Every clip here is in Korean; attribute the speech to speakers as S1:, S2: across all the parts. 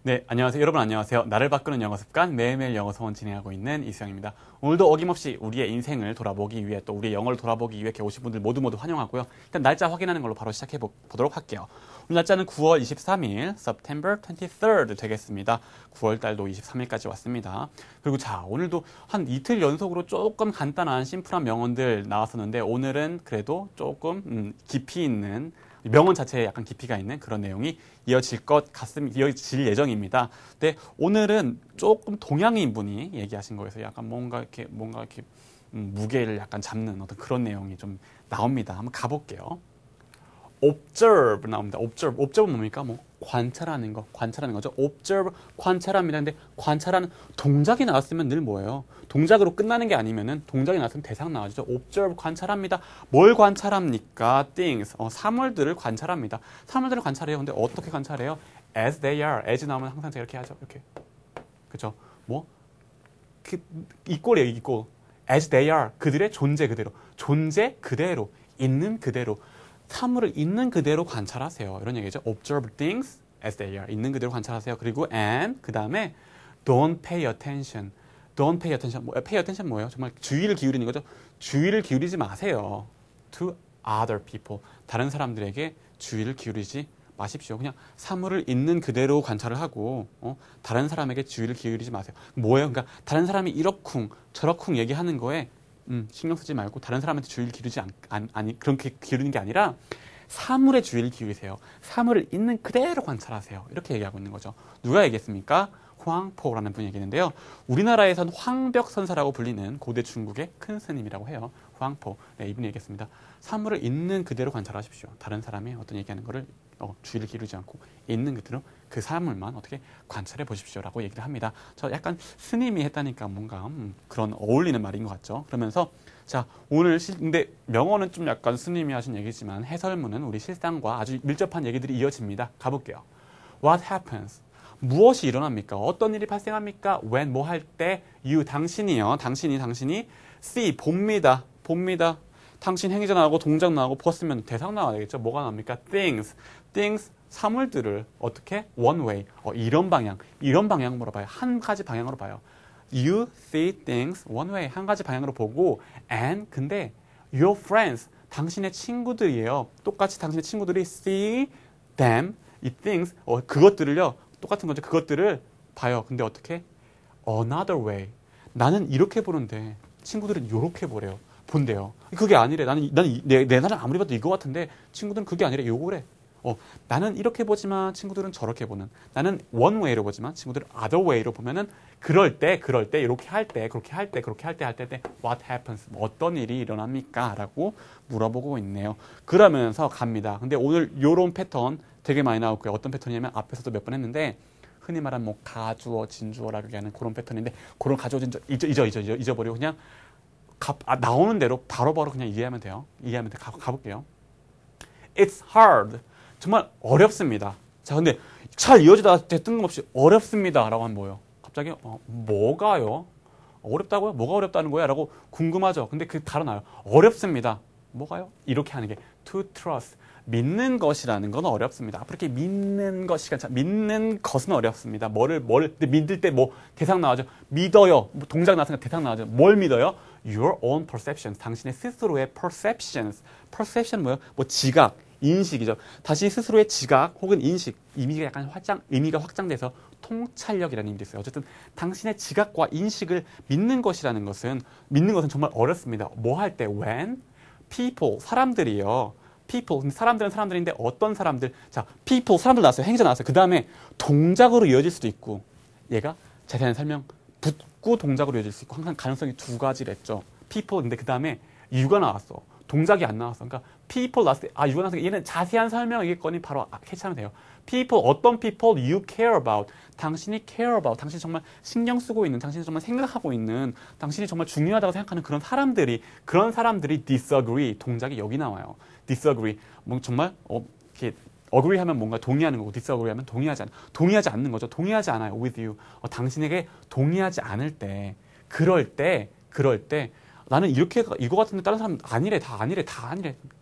S1: 네, 안녕하세요. 여러분 안녕하세요. 나를 바꾸는 영어 습관 매일매일 영어 서원 진행하고 있는 이수영입니다. 오늘도 어김없이 우리의 인생을 돌아보기 위해 또 우리의 영어를 돌아보기 위해 이렇게 오신 분들 모두 환영하고요. 일단 날짜 확인하는 걸로 바로 시작해 보도록 할게요. 오늘 날짜는 9월 23일, September 23rd 되겠습니다. 9월 달도 23일까지 왔습니다. 그리고 자, 오늘도 한 이틀 연속으로 조금 간단한 심플한 명언들 나왔었는데 오늘은 그래도 조금 깊이 있는 명언 자체에 약간 깊이가 있는 그런 내용이 이어질 예정입니다. 근데 오늘은 조금 동양인 분이 얘기하신 거에서 약간 뭔가 이렇게 무게를 약간 잡는 어떤 그런 내용이 좀 나옵니다. 한번 가볼게요. observe 나옵니다. observe 뭡니까? 관찰하는 거죠. observe 관찰합니다. 근데 관찰하는 동작이 나왔으면 늘 뭐예요? 동작으로 끝나는 게 아니면은 동작이 나왔으면 대상 나와주죠. observe 관찰합니다. 뭘 관찰합니까? things 사물들을 관찰합니다. 사물들을 관찰해요. 근데 어떻게 관찰해요? as they are. as 나오면 항상 제가 이렇게 하죠. 이렇게. 그죠? 이 꼴이에요. 이 꼴. as they are. 그들의 존재 그대로. 있는 그대로. 사물을 있는 그대로 관찰하세요. 이런 얘기죠. Observe things as they are. 있는 그대로 관찰하세요. 그리고 and 그 다음에 don't pay attention. Don't pay attention. pay attention 뭐예요? 정말 주의를 기울이는 거죠. 주의를 기울이지 마세요. To other people. 다른 사람들에게 주의를 기울이지 마십시오. 그냥 사물을 있는 그대로 관찰을 하고 다른 사람에게 주의를 기울이지 마세요. 뭐예요? 그러니까 다른 사람이 이러쿵 저러쿵 얘기하는 거에 신경 쓰지 말고 다른 사람한테 주의를 기울이지 그렇게 기울이는 게 아니라 사물에 주의를 기울이세요. 사물을 있는 그대로 관찰하세요. 이렇게 얘기하고 있는 거죠. 누가 얘기했습니까? 황포라는 분이 얘기했는데요. 우리나라에선 황벽선사라고 불리는 고대 중국의 큰 스님이라고 해요. 황포. 네, 이분이 얘기했습니다. 사물을 있는 그대로 관찰하십시오. 다른 사람이 어떤 얘기하는 거를 주의를 기울이지 않고 있는 그대로 그 사물만 어떻게 관찰해 보십시오라고 얘기를 합니다. 저 약간 스님이 했다니까 뭔가 그런 어울리는 말인 것 같죠. 그러면서 자 오늘 근데 명언은 좀 약간 스님이 하신 얘기지만 해설문은 우리 실상과 아주 밀접한 얘기들이 이어집니다. 가볼게요. What happens? 무엇이 일어납니까? 어떤 일이 발생합니까? When 뭐 할 때? You 당신이요. 당신이 see 봅니다. 당신 행위자 나오고 동작 나오고 보았으면 대상 나와야 되겠죠. 뭐가 나옵니까? Things 사물들을 어떻게? One way 이런 방향으로 봐요. 한 가지 방향으로 봐요. You see things one way 한 가지 방향으로 보고 and 근데 your friends 당신의 친구들이에요. 똑같이 당신의 친구들이 see them 이 things 그것들을요. 똑같은 거죠. 그것들을 봐요. 근데 어떻게? Another way 나는 이렇게 보는데 친구들은 이렇게 본대요. 그게 아니래. 나는 내 나는 아무리 봐도 이거 같은데 친구들은 그게 아니래. 요거래. 나는 이렇게 보지만 친구들은 저렇게 보는. 나는 one way로 보지만 친구들은 other way로 보면은 그럴 때 이렇게 할 때 그렇게 할 때 what happens 어떤 일이 일어납니까? 라고 물어보고 있네요. 그러면서 갑니다. 근데 오늘 요런 패턴 되게 많이 나올 거예요. 어떤 패턴이냐면 앞에서도 몇 번 했는데 흔히 말하는 가주어 진주어라고 얘기하는 그런 패턴인데 그런 가주어 진주어 잊어버리고 그냥 나오는 대로 바로바로 그냥 이해하면 돼요. 가볼게요. It's hard. 정말 어렵습니다. 자, 근데 잘 이어지다가 뜬금없이 어렵습니다. 라고 하면 뭐예요? 갑자기, 뭐가요? 어렵다고요? 뭐가 어렵다는 거야? 라고 궁금하죠. 근데 바로 나와요. 어렵습니다. 뭐가요? 이렇게 하는 게 to trust. 믿는 것이라는 건 어렵습니다. 앞으로 이렇게 믿는 것은 어렵습니다. 근데 믿을 때 대상 나와죠. 믿어요. 동작 나왔으니까 대상 나와죠. 뭘 믿어요? Your own perceptions. 당신의 스스로의 perceptions. perception 뭐예요? 지각, 인식이죠. 다시 스스로의 지각 혹은 인식, 의미가 확장돼서 통찰력이라는 의미도 있어요. 어쨌든 당신의 지각과 인식을 믿는 것이라는 것은 정말 어렵습니다. 뭐 할 때? When people, 사람들이요. people, 근데 사람들은 사람들인데 어떤 사람들? 자, people, 사람들 나왔어요. 행위자 나왔어요. 그 다음에 동작으로 이어질 수도 있고 얘가 자세한 설명 붙고 동작으로 이어질 수 있고 항상 가능성이 두 가지랬죠. people, 근데 그 다음에 you가 나왔어. 동작이 안 나왔어. 그러니까 people 나왔을 때 you가 나왔으니까 얘는 자세한 설명이겠거니 바로 캐치하면 돼요. people, 어떤 people you care about. 당신이 care about, 당신이 정말 신경 쓰고 있는, 당신이 정말 생각하고 있는, 당신이 정말 중요하다고 생각하는 그런 사람들이 disagree. 동작이 여기 나와요. disagree. 정말 이렇게 agree 하면 뭔가 동의하는 거고 disagree 하면 동의하지 않는 거죠. 동의하지 않아요. with you. 당신에게 동의하지 않을 때 그럴 때 나는 이거 같은데 다른 사람 아니래. 다 아니래.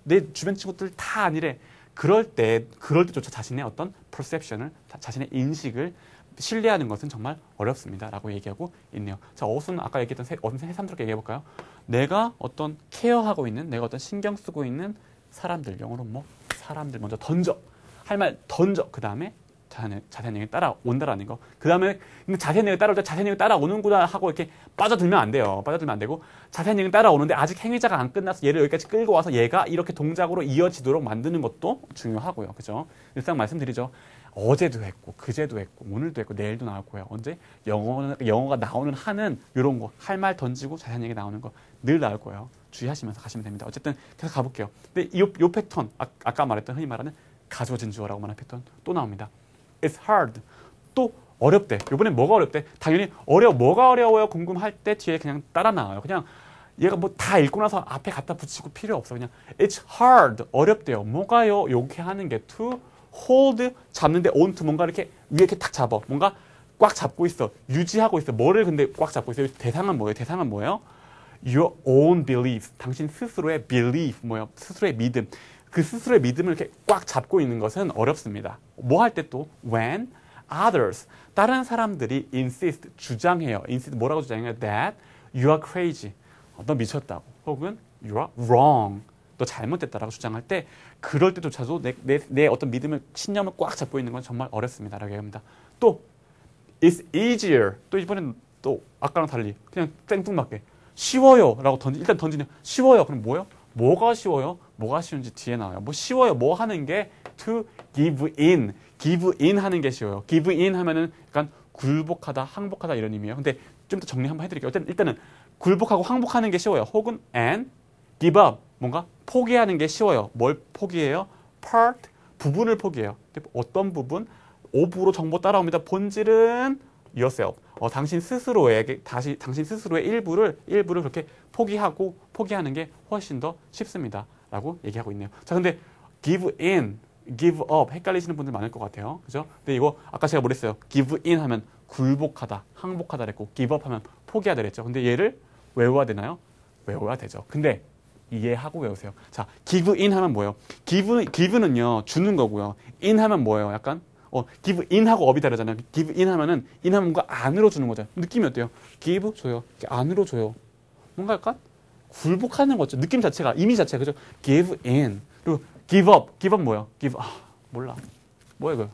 S1: 내 주변 친구들 다 아니래. 그럴 때조차 자신의 어떤 perception을, 자신의 인식을 신뢰하는 것은 정말 어렵습니다. 라고 얘기하고 있네요. 자, 어순은 아까 얘기했던 어순 해삼스럽게 얘기해볼까요? 내가 어떤 케어하고 있는, 내가 어떤 신경 쓰고 있는 사람들, 영어로 뭐 사람들 먼저 던져. 할 말 던져. 그 다음에 자세한 얘기 따라온다라는 거. 그 다음에 자세한 얘기 따라올 때 자세한 얘기 따라오는구나 하고 이렇게 빠져들면 안 돼요. 빠져들면 안 되고 자세한 얘기 따라오는데 아직 행위자가 안 끝나서 얘를 여기까지 끌고 와서 얘가 이렇게 동작으로 이어지도록 만드는 것도 중요하고요. 그죠? 일상 말씀드리죠. 어제도 했고 그제도 했고 오늘도 했고 내일도 나올 거예요. 언제? 영어가 나오는 한은 이런 거 할 말 던지고 자세한 얘기 나오는 거 늘 나올 거예요. 주의하시면서 가시면 됩니다. 어쨌든 계속 가볼게요. 근데 요 패턴 아까 말했던 흔히 말하는 가져진 주어라고 말하는 패턴 또 나옵니다. It's hard. 또 어렵대. 이번엔 뭐가 어렵대? 당연히 뭐가 어려워요? 궁금할 때 뒤에 그냥 따라 나와요. 그냥 얘가 뭐 다 읽고 나서 앞에 갖다 붙이고 필요 없어. 그냥 It's hard. 어렵대요. 뭐가요? 이렇게 하는 게 to hold 잡는데 on to 뭔가 이렇게 위에 이렇게 탁 잡아. 뭔가 꽉 잡고 있어. 유지하고 있어. 뭐를 근데 꽉 잡고 있어요? 대상은 뭐예요? 대상은 뭐예요? Your own beliefs. 당신 스스로의 belief 뭐예요? 스스로의 믿음. 그 스스로의 믿음을 이렇게 꽉 잡고 있는 것은 어렵습니다. 뭐 할 때 또 when others 다른 사람들이 insist 주장해요. insist 뭐라고 주장해요? That you are crazy. 너 미쳤다고. 혹은 you are wrong. 너 잘못됐다라고 주장할 때 그럴 때조차도 내 어떤 믿음을 신념을 꽉 잡고 있는 건 정말 어렵습니다. 라고 얘기합니다. 또 it's easier. 또 이번엔 또 아까랑 달리 그냥 땡뚱맞게 쉬워요. 라고 일단 던지냐. 쉬워요. 그럼 뭐요? 뭐가 쉬워요? 뭐가 쉬운지 뒤에 나와요. 뭐 쉬워요. 뭐 하는 게 to give in. give in 하는 게 쉬워요. give in 하면은 약간 굴복하다, 항복하다 이런 의미예요. 근데 좀 더 정리 한번 해드릴게요. 일단은 굴복하고 항복하는 게 쉬워요. 혹은 and give up. 뭔가 포기하는 게 쉬워요. 뭘 포기해요? part. 부분을 포기해요. 어떤 부분? of로 정보 따라옵니다. 본질은 yourself. 당신 스스로의 일부를 그렇게 포기하는 게 훨씬 더 쉽습니다. 라고 얘기하고 있네요. 자, 근데 give in, give up 헷갈리시는 분들 많을 것 같아요. 그죠? 근데 이거 아까 제가 뭐랬어요? give in 하면 굴복하다, 항복하다 그랬고 give up 하면 포기하다 그랬죠. 근데 얘를 외워야 되나요? 외워야 되죠. 근데 이해하고 외우세요. 자, give in 하면 뭐예요? give는요, 주는 거고요. in 하면 뭐예요? 약간 give in 하고 up이 다르잖아요. give in 하면 뭔가 안으로 주는 거죠. 느낌이 어때요? give 줘요. 안으로 줘요. 뭔가 약간 굴복하는 거죠. 느낌 자체가, 이미지 자체가, 그죠? give in. 그리고 give up 뭐예요? 몰라. 뭐야, 이거?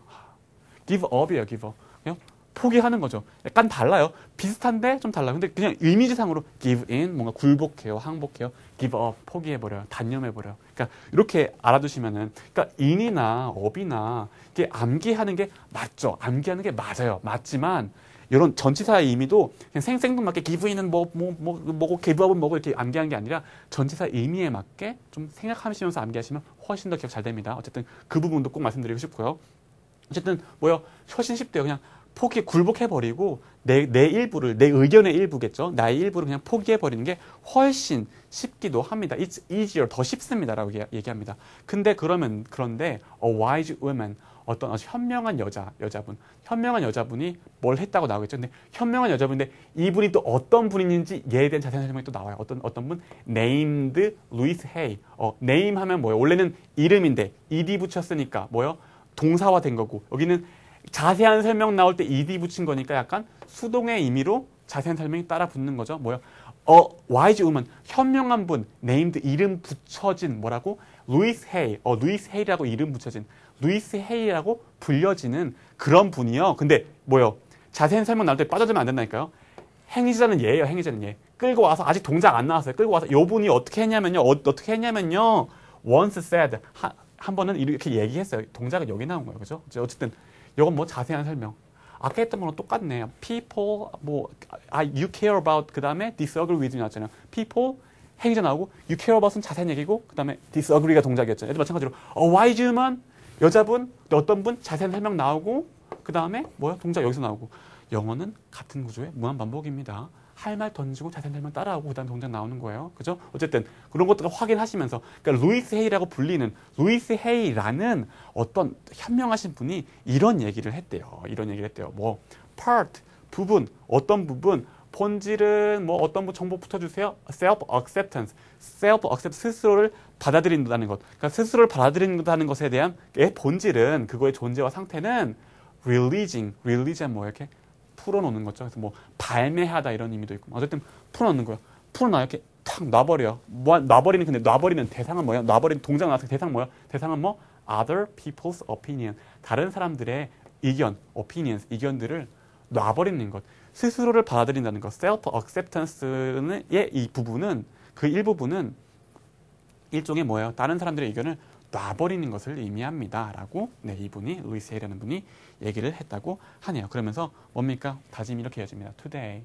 S1: give up이에요, give up. 그냥 포기하는 거죠. 약간 달라요. 비슷한데 좀 달라요. 근데 그냥 이미지상으로 give in, 뭔가 굴복해요, 항복해요. give up, 포기해버려요. 단념해버려요. 그러니까 이렇게 알아두시면은, 그러니까 in이나 up이나 이게 암기하는 게 맞죠. 암기하는 게 맞아요. 맞지만, 이런 전치사의 의미도 그냥 생뚱맞게 give in은 뭐고 give up은 뭐고 이렇게 암기하는 게 아니라 전치사 의미에 맞게 좀 생각하시면서 암기하시면 훨씬 더 기억 잘 됩니다. 어쨌든 그 부분도 꼭 말씀드리고 싶고요. 어쨌든 훨씬 쉽대요. 그냥 굴복해버리고 내 일부를, 내 의견의 일부겠죠. 나의 일부를 그냥 포기해버리는 게 훨씬 쉽기도 합니다. It's easier, 더 쉽습니다라고 얘기합니다. 그런데 a wise woman, 어떤 현명한 현명한 여자분이 뭘 했다고 나오겠죠. 근데 현명한 여자분인데 이분이 또 어떤 분인지 얘에 대한 자세한 설명이 또 나와요. 어떤 분? named Louise Hay. name 하면 뭐예요? 원래는 이름인데 ed 붙였으니까 뭐예요? 동사화 된 거고, 여기는 자세한 설명 나올 때 ed 붙인 거니까 약간 수동의 의미로 자세한 설명이 따라 붙는 거죠. 뭐요? wise woman, 현명한 분, named 이름 붙여진 뭐라고? 루이스 헤이, 루이스 헤이라고 이름 붙여진, 루이스 헤이라고 불려지는 그런 분이요. 근데 뭐요? 자세한 설명 나올 때 빠져들면 안 된다니까요. 행위자는 얘예요. 행위자는 얘. 끌고 와서 아직 동작 안 나왔어요. 끌고 와서 요 분이 어떻게 했냐면요. once said, 한 번은 이렇게 얘기했어요. 동작은 여기 나온 거예요. 그죠? 어쨌든 이건 뭐 자세한 설명. 아까 했던 거랑 똑같네요. people, you care about, 그 다음에 disagree with 나왔잖아요. people, 행위자 나오고, you care about은 자세한 얘기고, 그 다음에 disagree가 동작이었잖아요. 얘도 마찬가지로, wise woman, 여자분, 어떤 분, 자세한 설명 나오고, 그 다음에 동작 여기서 나오고. 영어는 같은 구조의 무한 반복입니다. 할 말 던지고 자세한 설명 따라하고, 그 다음에 동작 나오는 거예요. 그죠? 어쨌든, 그런 것들을 확인하시면서, 그러니까 루이스 헤이라고 불리는, 루이스 헤이라는 어떤 현명하신 분이 이런 얘기를 했대요. part, 부분, 어떤 부분, 본질은 어떤 정보 붙여주세요? self-acceptance, 스스로를 받아들인다는 것. 그러니까 스스로를 받아들인다는 것에 대한 본질은, 그거의 존재와 상태는 release는 뭐 이렇게 풀어놓는 거죠. 그래서 뭐 발매하다 이런 의미도 있고 어쨌든 풀어놓는 거예요. 풀어놔 이렇게 탁 놔버려. 놔버리는 근데 놔버리는 대상은 뭐야? 놔버리는 동작 나와서 대상 뭐야? 대상은 뭐? Other people's opinion. 다른 사람들의 의견, opinions, 의견들을 놔버리는 것. 스스로를 받아들인다는 것. self-acceptance의 이 부분은 그 일부분은 일종의 뭐예요? 다른 사람들의 의견을 놔버리는 것을 의미합니다. 라고 네, 이분이 루이스 헤이라는 분이 얘기를 했다고 하네요. 그러면서 뭡니까? 다짐이 이렇게 이어집니다. Today,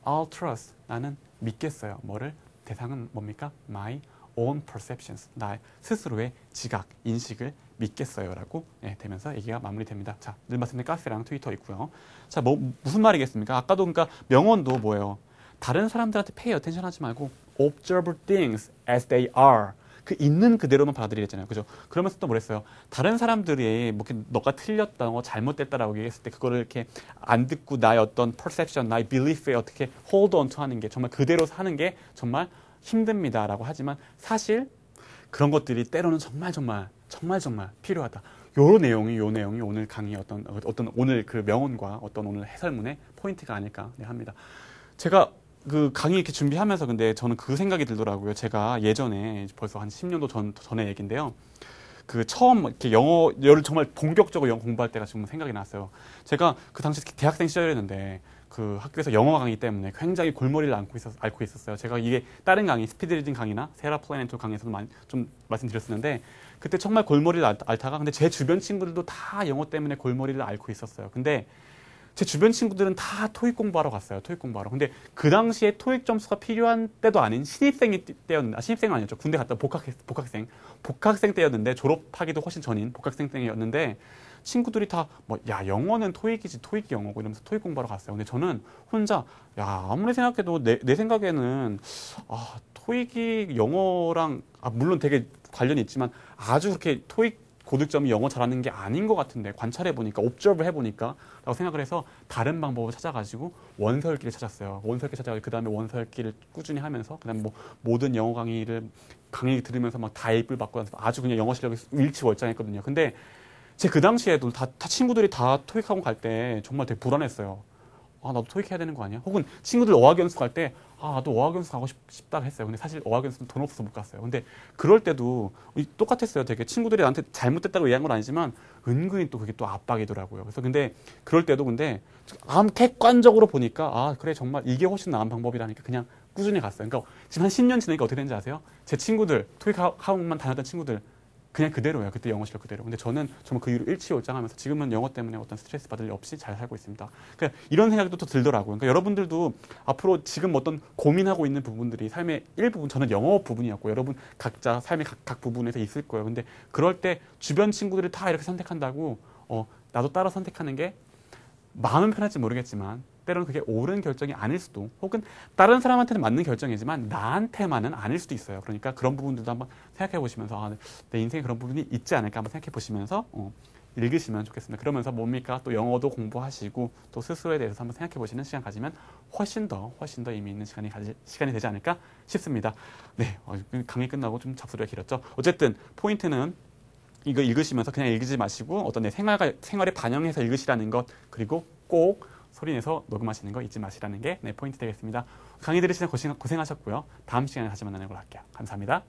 S1: I'll trust. 나는 믿겠어요. 뭐를? 대상은 뭡니까? My own perceptions. 나의 스스로의 지각, 인식을 믿겠어요. 라고 예, 되면서 얘기가 마무리됩니다. 자, 늘 말씀드린 카페랑 트위터 있고요. 자, 무슨 말이겠습니까? 아까도 그러니까 명언도 뭐예요? 다른 사람들한테 pay attention 하지 말고 observe things as they are. 그 있는 그대로만 받아들이랬잖아요. 그죠? 그러면서 또 뭐랬어요? 다른 사람들이 뭐 너가 틀렸다, 잘못됐다라고 얘기했을 때 그거를 이렇게 안 듣고 나의 어떤 perception, 나의 belief에 어떻게 hold on to 하는 게 정말 그대로 사는 게 정말 힘듭니다라고 하지만 사실 그런 것들이 때로는 정말 필요하다. 요 내용이 오늘 강의의 어떤 오늘 그 명언과 어떤 오늘 해설문의 포인트가 아닐까 합니다. 제가 그 강의 이렇게 준비하면서 근데 저는 그 생각이 들더라고요. 제가 예전에 벌써 한 10년도 전의 얘기인데요. 그 처음 이렇게 영어를 정말 본격적으로 영어 공부할 때가 지금 생각이 났어요. 제가 그 당시 대학생 시절이었는데 그 학교에서 영어 강의 때문에 굉장히 골머리를 앓고 있었어요. 제가 이게 다른 강의, 스피드 리딩 강의나 세라 플래닛 강의에서도 좀 말씀드렸었는데 그때 정말 골머리를 앓다가 근데 제 주변 친구들도 다 영어 때문에 골머리를 앓고 있었어요. 근데 제 주변 친구들은 다 토익 공부하러 갔어요. 토익 공부하러. 근데 그 당시에 토익 점수가 필요한 때도 아닌 신입생 때였는데, 신입생은 아니었죠. 군대 갔다 복학생 때였는데, 졸업하기도 훨씬 전인 복학생 때였는데, 친구들이 다, 야, 영어는 토익이지, 토익이 영어고 이러면서 토익 공부하러 갔어요. 근데 저는 혼자, 야, 아무리 생각해도 내 생각에는, 토익이 영어랑, 물론 되게 관련이 있지만, 아주 그렇게 토익 고득점이 영어 잘하는 게 아닌 것 같은데 관찰해보니까 observe 해보니까 라고 생각을 해서 다른 방법을 찾아가지고 원서읽기를 찾았어요. 원서읽기 찾아가지고 그 다음에 원서읽기를 꾸준히 하면서 그 다음에 뭐 모든 영어 강의 들으면서 막 다 A뿔 받고 나서 아주 그냥 영어 실력이 일치월장했거든요. 근데 제 그 당시에도 다 친구들이 다 토익학원 갈 때 정말 되게 불안했어요. 나도 토익 해야 되는 거 아니야? 혹은 친구들 어학연수 갈 때 나도 어학연수 가고 싶다 했어요. 근데 사실 어학연수는 돈 없어서 못 갔어요. 근데 그럴 때도 똑같았어요. 되게 친구들이 나한테 잘못됐다고 얘기한 건 아니지만 은근히 또 그게 또 압박이더라고요. 그래서 근데 그럴 때도 근데 객관적으로 보니까 그래 정말 이게 훨씬 나은 방법이라니까 그냥 꾸준히 갔어요. 그러니까 지금 한 10년 지나니까 어떻게 되는지 아세요? 제 친구들 토익 학원만 다녔던 친구들 그냥 그대로예요. 그때 영어 실력 그대로. 근데 저는 정말 그 이후로 일치월장하면서 지금은 영어 때문에 어떤 스트레스 받을 일 없이 잘 살고 있습니다. 그러니까 이런 생각도 또 들더라고요. 그러니까 여러분들도 앞으로 지금 어떤 고민하고 있는 부분들이 삶의 일부분, 저는 영어 부분이었고 여러분 각자 삶의 각 부분에서 있을 거예요. 근데 그럴 때 주변 친구들이 다 이렇게 선택한다고 나도 따라 선택하는 게 마음은 편할지 모르겠지만 때로는 그게 옳은 결정이 아닐 수도 혹은 다른 사람한테는 맞는 결정이지만 나한테만은 아닐 수도 있어요. 그러니까 그런 부분들도 한번 생각해 보시면서 내 인생에 그런 부분이 있지 않을까 한번 생각해 보시면서 읽으시면 좋겠습니다. 그러면서 뭡니까? 또 영어도 공부하시고 또 스스로에 대해서 한번 생각해 보시는 시간 가지면 훨씬 더 의미 있는 시간이 되지 않을까 싶습니다. 네, 강의 끝나고 좀 잡소리가 길었죠. 어쨌든 포인트는 이거 읽으시면서 그냥 읽지 마시고 어떤 내 생활에 반영해서 읽으시라는 것 그리고 꼭 소리내서 녹음하시는 거 잊지 마시라는 게 포인트 되겠습니다. 강의 들으시는 고생하셨고요. 다음 시간에 다시 만나는 걸로 할게요. 감사합니다.